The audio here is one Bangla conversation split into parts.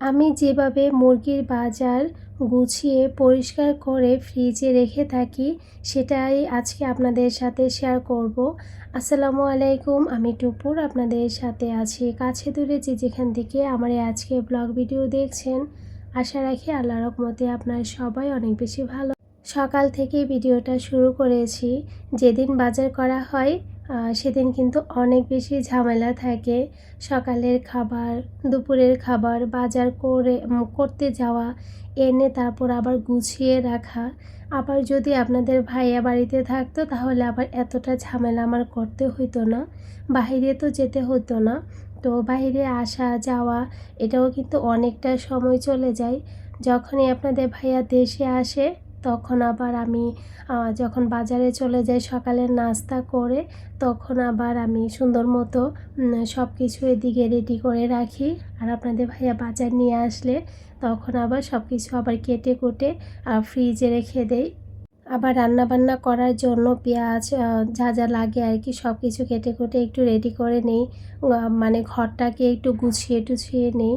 আমি যেভাবে মুরগির বাজার গুছিয়ে পরিষ্কার করে ফ্রিজে রেখে থাকি সেটাই আজকে আপনাদের সাথে শেয়ার করব। আসসালামু আলাইকুম, আমি টুপুর আপনাদের সাথে আছি। কাছে দূরে যে যেখান থেকে আমার এই আজকে ব্লগ ভিডিও দেখছেন, আশা রাখি আল্লাহর রহমতে আপনারা সবাই অনেক বেশি ভালো। সকাল থেকে ভিডিওটা শুরু করেছি। যেদিন বাজার করা হয় সেদিন কিন্তু অনেক বেশি ঝামেলা থাকে। সকালের খাবার, দুপুরের খাবার বাজার করতে যাওয়া, এনে তারপর আবার গুছিয়ে রাখা। আবার যদি আপনাদের ভাইয়া বাড়িতে থাকতো তাহলে আবার এতটা ঝামেলা আমার করতে হতো না। বাইরে তো যেতে হতো না। তো বাইরে আসা যাওয়া এটাও কিন্তু অনেকটা সময় চলে যায়। যখনই আপনাদের ভাইয়া দেশে আসে তখন আবার আমি যখন বাজারে চলে যাই সকালের নাস্তা করে, তখন আবার আমি সুন্দর মতো সব কিছু এদিকে রেডি করে রাখি। আর আপনাদের ভাইয়া বাজার নিয়ে আসলে তখন আবার সব কিছু আবার কেটে কুটে ফ্রিজে রেখে দেই। আবার রান্নাবান্না করার জন্য পেঁয়াজ যা যা লাগে আর কি সব কিছু কেটে কুটে একটু রেডি করে নেই। মানে ঘরটাকে একটু গুছিয়ে টুছিয়ে নেই।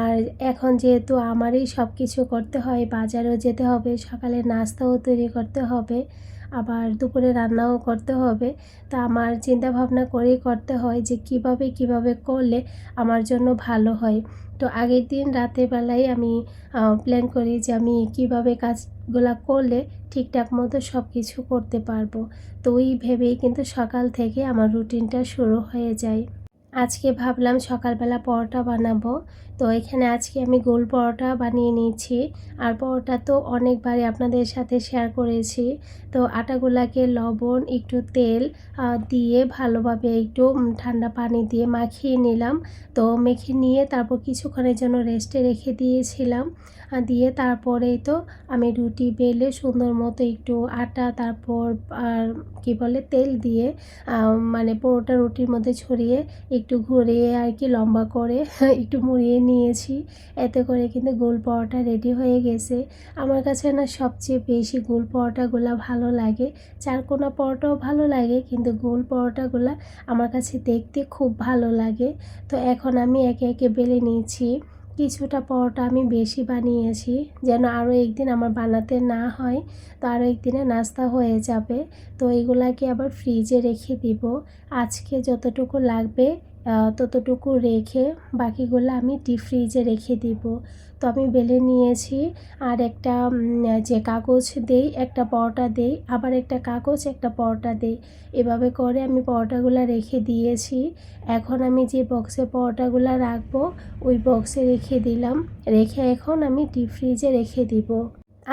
আর এখন যেহেতু আমারই সব কিছু করতে হয়, বাজারেও যেতে হবে, সকালে নাস্তাও তৈরি করতে হবে, আবার দুপুরে রান্নাও করতে হবে। তা আমার চিন্তা ভাবনা করেই করতে হয় যে কিভাবে করলে আমার জন্য ভালো হয়। তো আগের দিন রাতের বেলায় আমি প্ল্যান করি যে আমি কিভাবে কাজগুলা করলে ঠিকঠাক মতো সব কিছু করতে পারবো। তো ওই ভেবেই কিন্তু সকাল থেকে আমার রুটিনটা শুরু হয়ে যায়। আজকে ভাবলাম সকালবেলা পরোটা বানাবো। তো এখানে আজকে আমি গোল পরোটা বানিয়ে নিয়েছি। আর পরোটা তো অনেকবারই আপনাদের সাথে শেয়ার করেছি। তো আটাগুলাকে লবণ, একটু তেল দিয়ে ভালোভাবে একটু ঠান্ডা পানি দিয়ে মাখিয়ে নিলাম। তো মেখে নিয়ে তারপর কিছুক্ষণের জন্য রেস্টে রেখে দিয়েছিলাম। দিয়ে তারপরেই তো আমি রুটি বেলে সুন্দর মতো একটু আটা, তারপর আর কি বলে তেল দিয়ে মানে পরোটা রুটির মধ্যে ছড়িয়ে একটু ঘুরিয়ে আর কি লম্বা করে একটু মুড়িয়ে নিয়েছি। এতে করে কিন্তু গোল পরোটা রেডি হয়ে গেছে। আমার কাছে না সবচেয়ে বেশি গোল পরোটাগুলো ভালো লাগে। চারকোনা পরোটাও ভালো লাগে, কিন্তু গোল পরোটাগুলো আমার কাছে দেখতে খুব ভালো লাগে। তো এখন আমি একে একে বেলে নিয়েছি। কিছুটা পরোটা আমি বেশি বানিয়েছি যেন আরও একদিন আমার বানাতে না হয়, তো আরও একদিনে নাস্তা হয়ে যাবে। তো এইগুলাকে আবার ফ্রিজে রেখে দিব। আজকে যতটুকু লাগবে ততটুকু রেখে বাকিগুলো আমি ডিপ ফ্রিজে রেখে দিব। তো আমি বেলে নিয়েছি। আর একটা যে কাগজ দেই, একটা পরোটা দেই, আবার একটা কাগজ একটা পরোটা দেই, এভাবে করে আমি পরোটাগুলো রেখে দিয়েছি। এখন আমি যে বক্সে পরোটাগুলো রাখবো ওই বক্সে রেখে দিলাম। রেখে এখন আমি ডিপ ফ্রিজে রেখে দিব।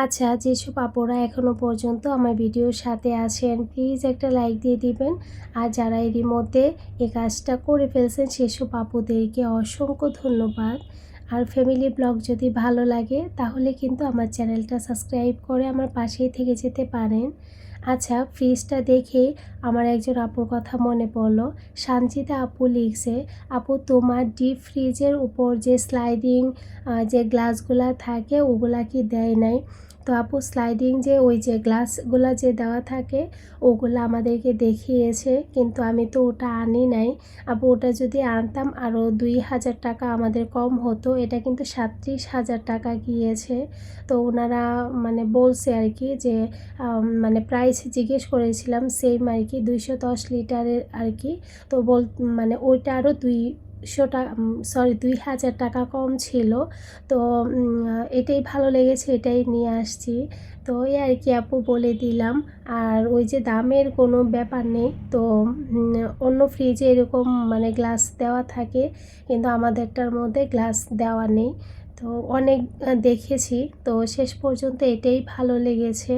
আচ্ছা, যেসব আপুরা এখনও পর্যন্ত আমার ভিডিওর সাথে আছেন প্লিজ একটা লাইক দিয়ে দিবেন। আর যারা এরই মধ্যে এই কাজটা করে ফেলছেন সেসব আপুদেরকে অসংখ্য ধন্যবাদ। আর ফ্যামিলি ব্লগ যদি ভালো লাগে তাহলে কিন্তু আমার চ্যানেলটা সাবস্ক্রাইব করে আমার পাশেই থেকে যেতে পারেন। আচ্ছা, ফ্রিজটা দেখে আমার একজন আপুর কথা মনে পড়লো। সানজিদা আপু লিখছে, আপু তোমার ডিপ ফ্রিজের উপর যে স্লাইডিং যে গ্লাসগুলা থাকে ওগুলা কি দেয় নাই? তো আপু স্লাইডিং যে ওই যে গ্লাসগুলা যে দেওয়া থাকে ওগুলো আমাদেরকে দেখিয়েছে, কিন্তু আমি তো ওটা আনি নাই। আপু ওটা যদি আনতাম আরও 2000 টাকা আমাদের কম হতো। এটা কিন্তু 37,000 টাকা গিয়েছে। তো ওনারা মানে বলছে আর কি যে মানে প্রাইস জিজ্ঞেস করেছিলাম সেম আর কি 210 লিটারের আর কি। তো মানে ওইটা আরও 2000 টাকা কম ছিল। তো এটাই ভালো লেগেছে, এটাই নিয়ে আসছি। তো এই আর কি আপু বলে দিলাম। আর ওই যে দামের কোনো ব্যাপার নেই। তো অন্য ফ্রিজে এরকম মানে গ্লাস দেওয়া থাকে, কিন্তু আমাদেরটার মধ্যে গ্লাস দেওয়া নেই। তো অনেক দেখেছি, তো শেষ পর্যন্ত এটাই ভালো লেগেছে।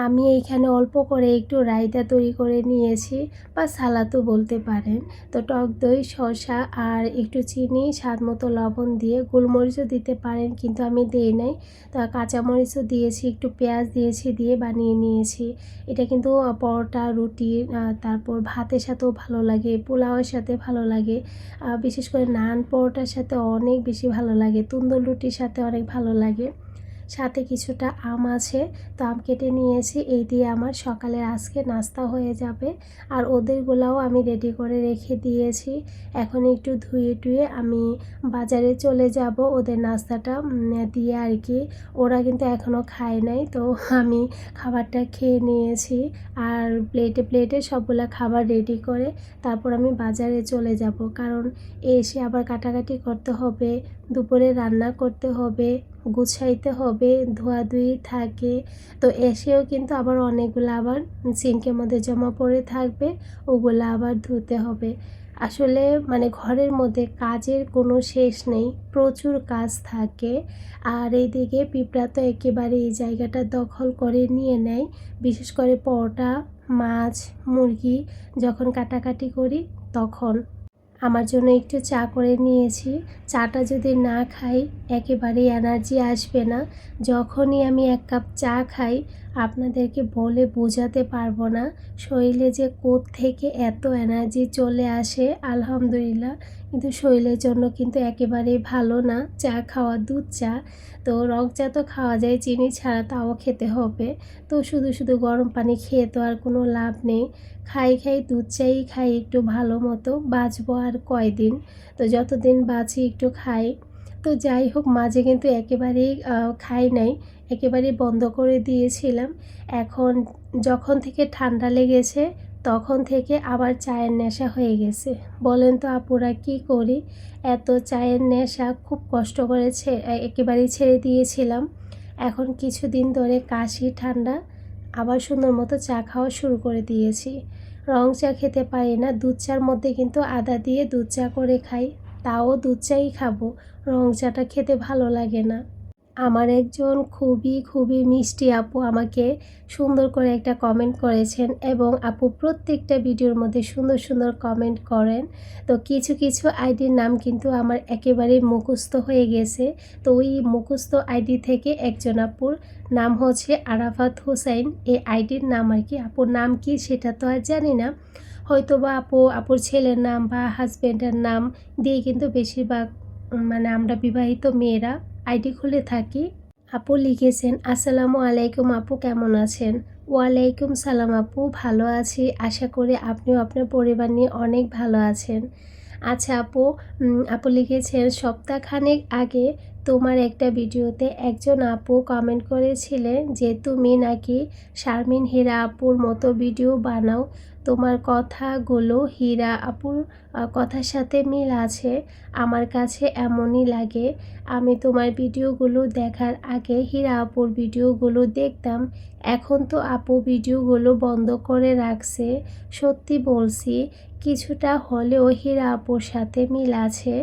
আমি এইখানে অল্প করে একটু রায়তা তৈরি করে নিয়েছি, বা সালাদও বলতে পারেন। তো টক দই, শসা আর একটু চিনি, স্বাদ মতো লবণ দিয়ে, গোলমরিচও দিতে পারেন কিন্তু আমি দিই নাই। তা কাঁচামরিচও দিয়েছি, একটু পেঁয়াজ দিয়েছি, দিয়ে বানিয়ে নিয়েছি। এটা কিন্তু পরোটা, রুটি, তারপর ভাতের সাথেও ভালো লাগে, পোলাওয়ের সাথে ভালো লাগে, বিশেষ করে নান পরোটার সাথে অনেক বেশি ভালো লাগে, তন্দুর রুটির সাথে অনেক ভালো লাগে। সাথে কিছুটা আম আছে, তো আম কেটে নিয়েছি। এই দিয়ে আমার সকালের আজকে নাস্তা হয়ে যাবে। আর ওদেরগুলাও আমি রেডি করে রেখে দিয়েছি। এখন একটু ধুয়ে টুয়ে আমি বাজারে চলে যাব ওদের নাস্তাটা দিয়ে আর কি। ওরা কিন্তু এখনও খায় নাই, তো আমি খাবারটা খেয়ে নিয়েছি। আর প্লেটে প্লেটে সবগুলা খাবার রেডি করে তারপর আমি বাজারে চলে যাব, কারণ এসে আবার কাটাকাটি করতে হবে, দুপুরে রান্না করতে হবে, গুছাইতে হবে, ধোয়াধুয়ি থাকে। তো এসেও কিন্তু আবার অনেকগুলো আবার সিঙ্কের মধ্যে জমা পড়ে থাকবে, ওগুলো আবার ধুতে হবে। আসলে মানে ঘরের মধ্যে কাজের কোনো শেষ নেই, প্রচুর কাজ থাকে। আর এইদিকে পিঁপড়া তো একেবারে এই জায়গাটা দখল করে নিয়ে নেয়, বিশেষ করে পরোটা, মাছ, মুরগি যখন কাটাকাটি করি তখন। আমার জন্য একটু চা করে নিয়েছি। চাটা যদি না খাই একেবারেই এনার্জি আসবে না। যখনই আমি 1 কাপ চা খাই আপনাদেরকে বলে বোঝাতে পারবো না শরীরে যে কোত্থেকে এত এনার্জি চলে আসে। আলহামদুলিল্লাহ, কিন্তু শরীরের জন্য কিন্তু একেবারেই ভালো না চা খাওয়া, দুধ চা। তো রং চা তো খাওয়া যায় চিনি ছাড়া, তাও খেতে হবে। তো শুধু শুধু গরম পানি খেয়ে তো আর কোনো লাভ নেই। খাই দুধ চাই খাই একটু ভালো মতো, বাঁচবো আর কয়দিন, তো যতদিন বাঁচি একটু খাই। তো যাই হোক, মাঝে কিন্তু একেবারেই খাই নাই, একেবারেই বন্ধ করে দিয়েছিলাম। এখন যখন থেকে ঠান্ডা লেগেছে তখন থেকে আবার চায়ের নেশা হয়ে গেছে। বলেন তো আপুরা কী করি, এত চায়ের নেশা খুব কষ্ট করেছে, একেবারেই ছেড়ে দিয়েছিলাম। এখন কিছুদিন ধরে কাশি ঠান্ডা আবার সুন্দর মতো চা খাওয়া শুরু করে দিয়েছি। রং চা খেতে পারি না, দুধ চার মধ্যে কিন্তু আদা দিয়ে দুধ চা করে খাই, তাও দুধ চাই খাবো, রং চাটা খেতে ভালো লাগে না। আমার একজন খুবই মিষ্টি আপু আমাকে সুন্দর করে একটা কমেন্ট করেছেন, এবং আপু প্রত্যেকটা ভিডিওর মধ্যে সুন্দর কমেন্ট করেন। তো কিছু আইডির নাম কিন্তু আমার একেবারেই মুখস্থ হয়ে গেছে। তো ওই মুখস্থ আইডি থেকে একজন আপুর নাম হচ্ছে আরাফাত হোসাইন, এই আইডির নাম আর কি। আপুর নাম কি সেটা তো আর জানি না, হয়তো বা আপুর ছেলের নাম বা হাজব্যান্ডের নাম দিয়ে কিন্তু বেশিরভাগ মানে আমরা বিবাহিত মেয়েরা আইডি খুলে থাকি। আপু লিখেছেন, আসসালামু আলাইকুম আপু, কেমন আছেন? ওয়ালাইকুম সালাম আপু, ভালো আছি, আশা করি আপনিও আপনার পরিবার নিয়ে অনেক ভালো আছেন। আচ্ছা আপু, আপু লিখেছেন, সপ্তাহখানেক আগে তোমার একটা ভিডিওতে একজন আপু কমেন্ট করেছিলেন যে তুমি নাকি শারমিন হীরা আপুর মতো ভিডিও বানাও, তোমার কথাগুলো হীরা আপুর কথার সাথে মিল আছে। আমার কাছে এমনই লাগে। আমি তোমার ভিডিওগুলো দেখার আগে হীরা আপুর ভিডিওগুলো দেখতাম, এখন তো আপু ভিডিওগুলো বন্ধ করে রাখছে। সত্যি বলছি, কিছুটা হলেও হীরা আপুর সাথে মিল আছে।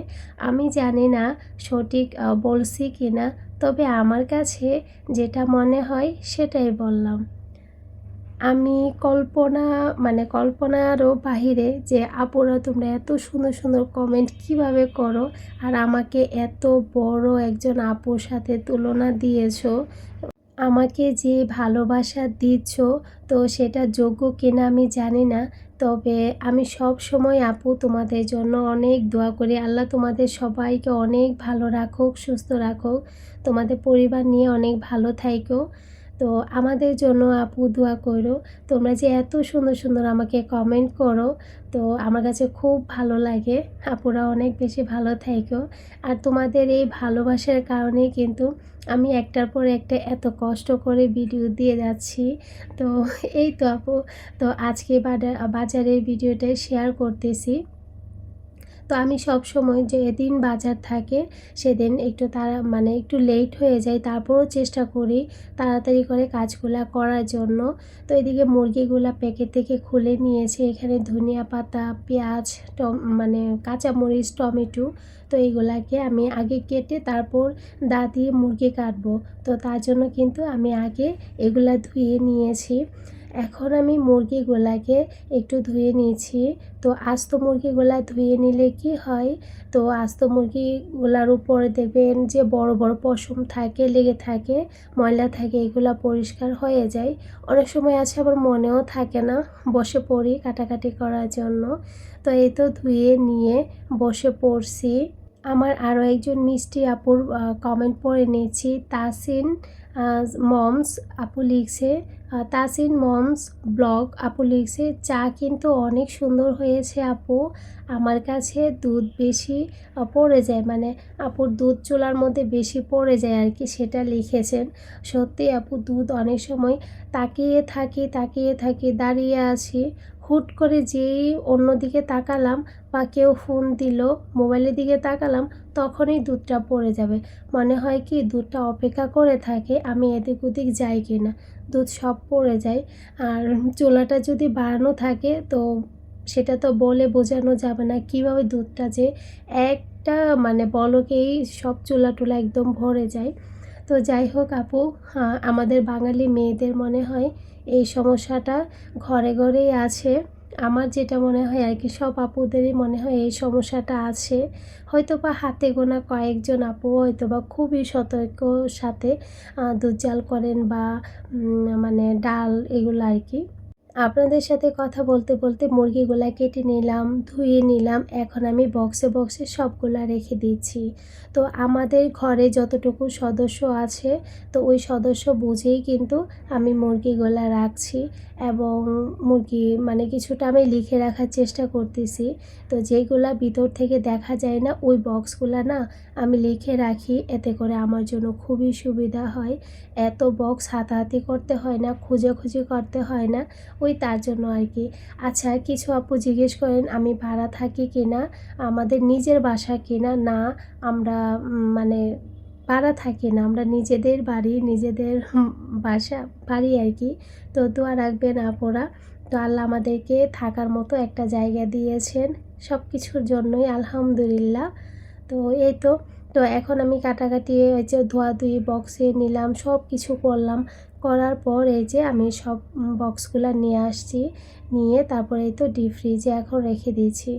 আমি জানি না সঠিক বলছি কি না, তবে আমার কাছে যেটা মনে হয় সেটাই বললাম। আমি কল্পনারও বাহিরে যে আপুরা তোমরা এত সুন্দর কমেন্ট কিভাবে করো, আর আমাকে এত বড় একজন আপুর সাথে তুলনা দিয়েছো। আমাকে যে ভালোবাসা দিচ্ছ তো সেটা যোগ্য কিনা আমি জানি না, তবে আমি সব সময় আপু তোমাদের জন্য অনেক দোয়া করি। আল্লাহ তোমাদের সবাইকে অনেক ভালো রাখুক, সুস্থ রাখুক, তোমাদের পরিবার নিয়ে অনেক ভালো থাইকো। তো আমাদের জন্য আপু দোয়া করো। তোমরা যে এত সুন্দর আমাকে কমেন্ট করো, তো আমার কাছে খুব ভালো লাগে। আপুরা অনেক বেশি ভালো থাইকো। আর তোমাদের এই ভালোবাসার কারণেই কিন্তু আমি একটার পর একটা এত কষ্ট করে ভিডিও দিয়ে যাচ্ছি। তো এই তো আপু, তো আজকে বাজারের ভিডিওটাই শেয়ার করতেছি। তো আমি সব সময় যেদিন বাজার থাকে সেদিন একটু লেট হয়ে যায়, তারপরও চেষ্টা করি তাড়াতাড়ি করে কাজগুলা করার জন্য। তো এদিকে মুরগিগুলা প্যাকেট থেকে খুলে নিয়েছে, এখানে ধনিয়া পাতা, পেঁয়াজ, কাঁচামরিচ, টমেটো, তো এইগুলাকে আমি আগে কেটে তারপর দা দিয়ে মুরগি কাটবো। তো তার জন্য কিন্তু আমি আগে এগুলা ধুয়ে নিয়েছি। এখন আমি মুরগিগুলাকে একটু ধুয়ে নিয়েছি। তো আস্ত মুরগিগুলা ধুয়ে নিলে কি হয়, তো আস্ত মুরগিগুলার উপরে দেখবেন যে বড় পশম থাকে, লেগে থাকে, ময়লা থাকে, এগুলা পরিষ্কার হয়ে যায়। অনেক সময় আছে আবার মনেও থাকে না, বসে পড়ি কাটাকাটি করার জন্য। তো এই তো ধুয়ে নিয়ে বসে পড়ছি। আমার আরও একজন মিষ্টি আপুর কমেন্ট পড়ে নিয়েছি। তাসিন মমস আপু লিখছে, তাসিন মমস ব্লগ আপু লিখছে, চা কিন্তু অনেক সুন্দর হয়েছে আপু, আমার কাছে দুধ বেশি পড়ে যায়, মানে আপুর দুধ চুলার মধ্যে বেশি পড়ে যায় আর কি, সেটা লিখেছেন। সত্যি আপু দুধ অনেক সময় তাকিয়ে থাকি দাঁড়িয়ে আছি, হুট করে যেই অন্যদিকে তাকালাম বা কেউ ফোন দিল, মোবাইলের দিকে তাকালাম, তখনই দুধটা পড়ে যাবে। মনে হয় কি দুধটা অপেক্ষা করে থাকে আমি এদিক ওদিক যাই কি না, দুধ সব পড়ে যায়। আর চুলাটা যদি বাড়ানো থাকে তো সেটা তো বলে বোঝানো যাবে না কীভাবে দুধটা যে একটা মানে বলকেই সব চুলা টুলা একদম ভরে যায়। তো যাই হোক আপু, আমাদের বাঙালি মেয়েদের মনে হয় এই সমস্যাটা ঘরে ঘরেই আছে। আমার যেটা মনে হয় আর কি, সব আপুদেরই মনে হয় এই সমস্যাটা আছে। হয়তো বা হাতে গোনা কয়েকজন আপু হয়তো বা খুবই সতর্কর সাথে দুধ জাল করেন বা মানে ডাল এগুলো আর কি। আপনাদের সাথে কথা বলতে বলতে মুরগিগুলা কেটে নিলাম, ধুয়ে নিলাম, এখন আমি বক্সে বক্সে সবগুলা রেখে দিচ্ছি। তো আমাদের ঘরে যতটুকু সদস্য আছে তো ওই সদস্য বুঝেই কিন্তু আমি মুরগিগুলা রাখছি, এবং মুরগি মানে কিছুটা আমি লিখে রাখার চেষ্টা করতেছি। তো যেগুলা ভিতর থেকে দেখা যায় না ওই বক্সগুলা না আমি লিখে রাখি, এতে করে আমার জন্য খুবই সুবিধা হয়। এত বক্স হাতাহাতি করতে হয় না, খোঁজাখুঁজি করতে হয় না, ওই তার জন্য আর কি। আচ্ছা, কিছু আপু জিজ্ঞেস করেন আমি ভাড়া থাকি কি না, আমাদের নিজের বাসা কি না। না, আমরা মানে ভাড়া থাকি না, আমরা নিজেদের বাড়ি, নিজেদের বাসা বাড়ি আর কি। তো দোয়া রাখবেন আপুরা। তো আল্লাহ আমাদেরকে থাকার মতো একটা জায়গা দিয়েছেন, সব কিছুর জন্যই আলহামদুলিল্লাহ। তো এই তো, তো এখন আমি কাটাকাটি এই যে ধোয়াধুয়ি বক্সে নিলাম, সব কিছু করলাম, করার পর এই যে আমি সব বক্সগুলো নিয়ে আসছি, নিয়ে তারপরে এই তো ডিপ ফ্রিজে এখন রেখে দিয়েছি।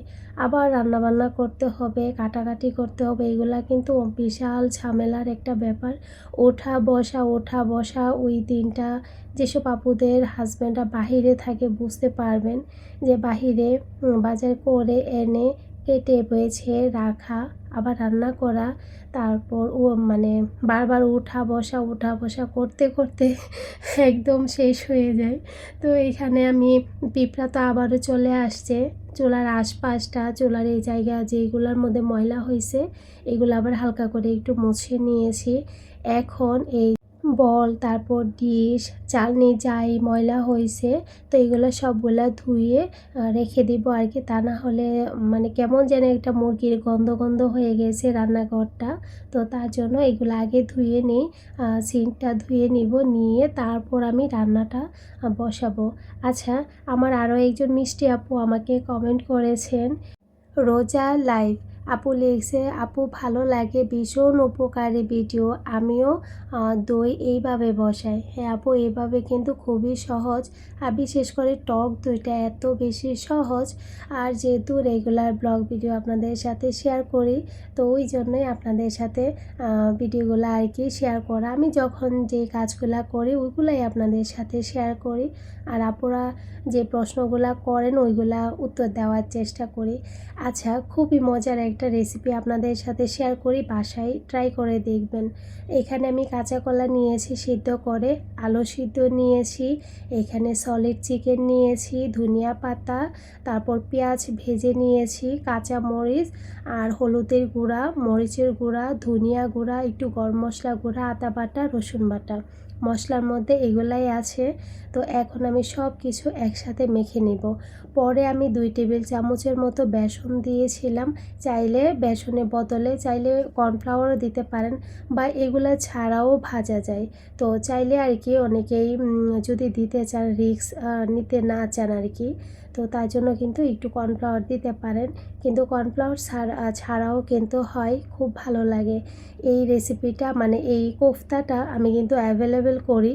আবার রান্নাবান্না করতে হবে, কাটাকাটি করতে হবে, এগুলা কিন্তু বিশাল ঝামেলার একটা ব্যাপার। ওঠা বসা ওই দিনটা যেসব আপুদের হাজব্যান্ডরা বাহিরে থাকে বুঝতে পারবেন, যে বাহিরে বাজার করে এনে কেটে বেছে রাখা, আবার রান্না করা, তারপর মানে বারবার ওঠা বসা করতে করতে একদম শেষ হয়ে যায়। তো এইখানে আমি পিঁপড়া তো আবারও চলে আসছে, চুলার আশপাশটা, চুলার এই জায়গা যেগুলোর মধ্যে ময়লা হয়েছে এগুলো আবার হালকা করে একটু মুছে নিয়েছি। এখন এই বল, তারপর ডিশ, চালনি যাই ময়লা হয়েছে তো এগুলো সবগুলা ধুয়ে রেখে দিব আর কি, তা না হলে মানে কেমন যেন একটা মুরগির গন্ধ গন্ধ হয়ে গেছে রান্নাঘরটা। তো তার জন্য এগুলো আগে ধুয়ে নিই, সিঙ্কটা ধুয়ে নিব, নিয়ে তারপর আমি রান্নাটা বসাবো। আচ্ছা, আমার আরও একজন মিষ্টি আপু আমাকে কমেন্ট করেছেন, রোজা লাইভ আপু লিখছে, আপু ভালো লাগে, ভীষণ উপকারী ভিডিও, আমিও দই এইভাবে বসাই। হ্যাঁ আপু, এইভাবে কিন্তু খুবই সহজ, আর বিশেষ করে টক দইটা এত বেশি সহজ। আর যেহেতু রেগুলার ব্লগ ভিডিও আপনাদের সাথে শেয়ার করি, তো ওই জন্যই আপনাদের সাথে ভিডিওগুলো আর কি শেয়ার করা। আমি যখন যে কাজগুলো করি ওইগুলাই আপনাদের সাথে শেয়ার করি, আর আপুরা যে প্রশ্নগুলো করেন ওইগুলা উত্তর দেওয়ার চেষ্টা করি। আচ্ছা, খুবই মজার একটা রেসিপি আপনাদের সাথে শেয়ার করি, বাসায় ট্রাই করে দেখবেন। এখানে আমি কাঁচা কলা নিয়েছি সিদ্ধ করে, আলু সিদ্ধ নিয়েছি, এখানে সলিড চিকেন নিয়েছি, ধনিয়া পাতা, তারপর পেঁয়াজ ভেজে নিয়েছি, কাঁচা মরিচ আর হলুদের গুঁড়া, মরিচের গুঁড়া, ধনিয়া গুঁড়া, একটু গরম মশলা গুঁড়া, আদা বাটা, রসুন বাটা, মশলার মধ্যে এগুলাই আছে। তো এখন আমি সব কিছু একসাথে মেখে নেব। পরে আমি 2 টেবিল চামচের মতো বেসন দিয়েছিলাম, চাইলে বেসনের বদলে চাইলে কর্নফ্লাওয়ারও দিতে পারেন, বা এগুলা ছাড়াও ভাজা যায়। তো চাইলে আর কি অনেকেই যদি দিতে চান, রিস্ক নিতে না চান আর কি, তো তার জন্য কিন্তু একটু কর্নফ্লাওয়ার দিতে পারেন, কিন্তু কর্নফ্লাওয়ার ছাড়াও কিন্তু হয়, খুব ভালো লাগে। এই রেসিপিটা মানে এই কোফতাটা আমি কিন্তু অ্যাভেলেবেল করি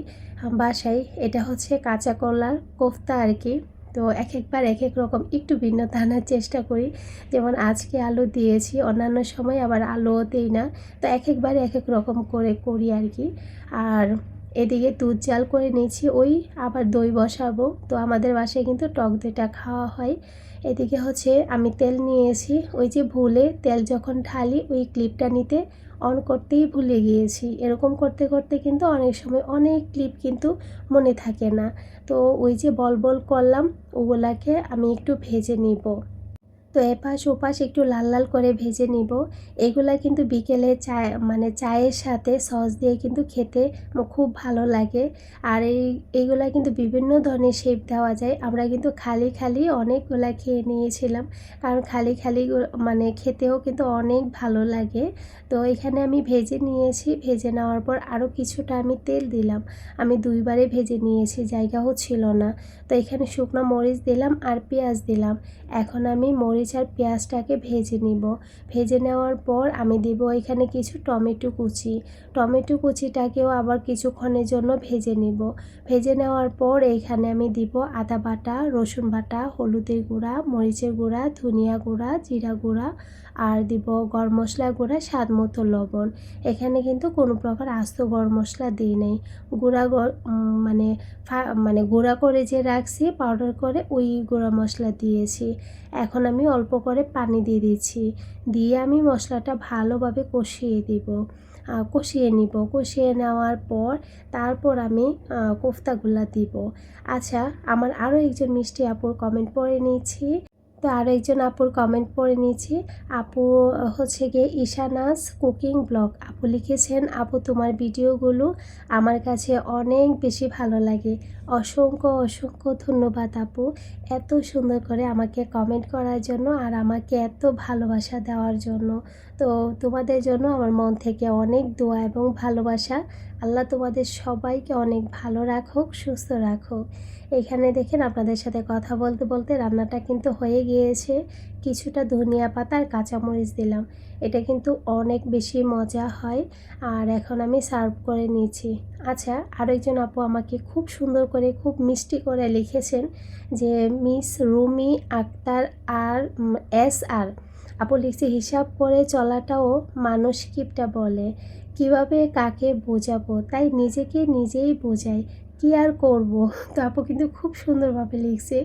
বাসায়, এটা হচ্ছে কাঁচা কলার কোফতা আর কি। তো এক একবার এক এক রকম একটু ভিন্নতা আনার চেষ্টা করি, যেমন আজকে আলু দিয়েছি, অন্যান্য সময় আবার আলুও দিই না, তো এক একবার এক এক রকম করে করি আর কি। আর এদিকে দুধ জাল করে নিয়েছি, ওই আবার দই বসাবো। তো আমাদের বাসায় কিন্তু টক দইটা খাওয়া হয়। এদিকে হচ্ছে আমি তেল নিয়েছি, ওই যে ভুলে তেল যখন ঢালি ওই ক্লিপটা নিতে অন করতেই ভুলে গিয়েছি। এরকম করতে করতে কিন্তু অনেক সময় অনেক ক্লিপ কিন্তু মনে থাকে না। তো ওই যে বল বল করলাম, ওগুলাকে আমি একটু ভেজে নিব। তো এপাশ ওপাশ একটু লাল লাল করে ভেজে নিব। এগুলা কিন্তু বিকেলে চায়ের সাথে সস দিয়ে কিন্তু খেতে খুব ভালো লাগে। আর এইগুলা কিন্তু বিভিন্ন ধরনের শেপ দেওয়া যায়। আমরা কিন্তু খালি খালি অনেকগুলা খেয়ে নিয়েছিলাম, কারণ খালি খালি খেতেও কিন্তু অনেক ভালো লাগে। তো এখানে আমি ভেজে নিয়েছি, ভেজে নেওয়ার পর আরও কিছুটা আমি তেল দিলাম। আমি দুইবারে ভেজে নিয়েছি, জায়গা হচ্ছিল না। তো এখানে শুকনো মরিচ দিলাম আর পেঁয়াজ দিলাম। এখন আমি মরিচ আর পেঁয়াজটাকে ভেজে নিব। ভেজে নেওয়ার পর আমি দিব এখানে কিছু টমেটো কুচি। টমেটো কুচিটাকেও আবার কিছুক্ষণের জন্য ভেজে নিব। ভেজে নেওয়ার পর এইখানে আমি দিব আদা বাটা, রসুন বাটা, হলুদের গুঁড়া, মরিচের গুঁড়া, ধনিয়া গুঁড়া, জিরা গুঁড়া, আর দিব গরম মশলা গুঁড়া, স্বাদ মতো লবণ। এখানে কিন্তু কোনো প্রকার আস্ত গরম মশলা দিই নাই। গুঁড়া গুঁড়া করে যে রাখছি পাউডার করে, ওই গুঁড়া মশলা দিয়েছি। এখন আমি অল্প করে পানি দিয়ে দিচ্ছি, দিয়ে আমি মশলাটা ভালোভাবে কষিয়ে নিব। কষিয়ে নেওয়ার পর তারপর আমি কোফতাগুলা দিব। আচ্ছা, আমার আরও একজন মিষ্টি আপুর কমেন্ট পড়ে নিয়েছি। তো আরও একজন আপুর কমেন্ট পড়ে নিয়েছি। আপু হচ্ছে গিয়ে ঈশানাস কুকিং ব্লগ। আপু লিখেছেন, আপু তোমার ভিডিওগুলো আমার কাছে অনেক বেশি ভালো লাগে। অসংখ্য অসংখ্য ধন্যবাদ আপু, এত সুন্দর করে আমাকে কমেন্ট করার জন্য আর আমাকে এত ভালোবাসা দেওয়ার জন্য। তো তোমাদের জন্য আমার মন থেকে অনেক দোয়া এবং ভালোবাসা। আল্লাহ তোমাদের সবাইকে অনেক ভালো রাখুক, সুস্থ রাখুক। এখানে দেখেন আপনাদের সাথে কথা বলতে বলতে রান্নাটা কিন্তু হয়ে গিয়েছে। কিছুটা ধনিয়া পাতা আর কাঁচামরিচ দিলাম, এটা কিন্তু অনেক বেশি মজা হয়। আর এখন আমি সার্ভ করে নিয়েছি। আচ্ছা, আরও একজন আপু আমাকে খুব সুন্দর করে খুব মিষ্টি করে লিখেছেন যে মিস রুমি আক্তার আর SR আপু লিখছে, হিসাব করে চলাটাও মানুষ কিপটা বলে, কিভাবে কাকে বোঝাবো, তাই নিজেকে নিজেই বোঝাই, কি আর করব। তো আপু কিন্তু খুব সুন্দরভাবে লিখছে।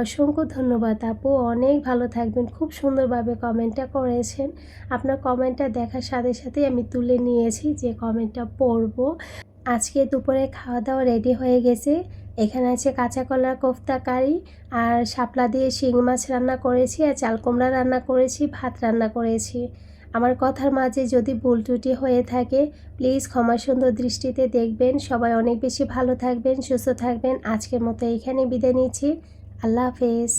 অসংখ্য ধন্যবাদ আপু, অনেক ভালো থাকবেন। খুব সুন্দরভাবে কমেন্টটা করেছেন। আপনার কমেন্টটা দেখার সাথে সাথেই আমি তুলে নিয়েছি যে কমেন্টটা পড়ব। আজকে দুপুরে খাওয়া দাওয়া রেডি হয়ে গেছে। এখানে আছে কাঁচা কলার কোফতা কারি, আর শাপলা দিয়ে শিঙি মাছ রান্না করেছি, আর চাল কুমড়া রান্না করেছি, ভাত রান্না করেছি। আমার কথার মাঝে যদি ভুল ত্রুটি হয়ে থাকে প্লিজ ক্ষমা সুন্দর দৃষ্টিতে দেখবেন। সবাই অনেক বেশি ভালো থাকবেন, সুস্থ থাকবেন। আজকের মতো এখানে বিদায় নিচ্ছি। আল্লাহ হাফেজ।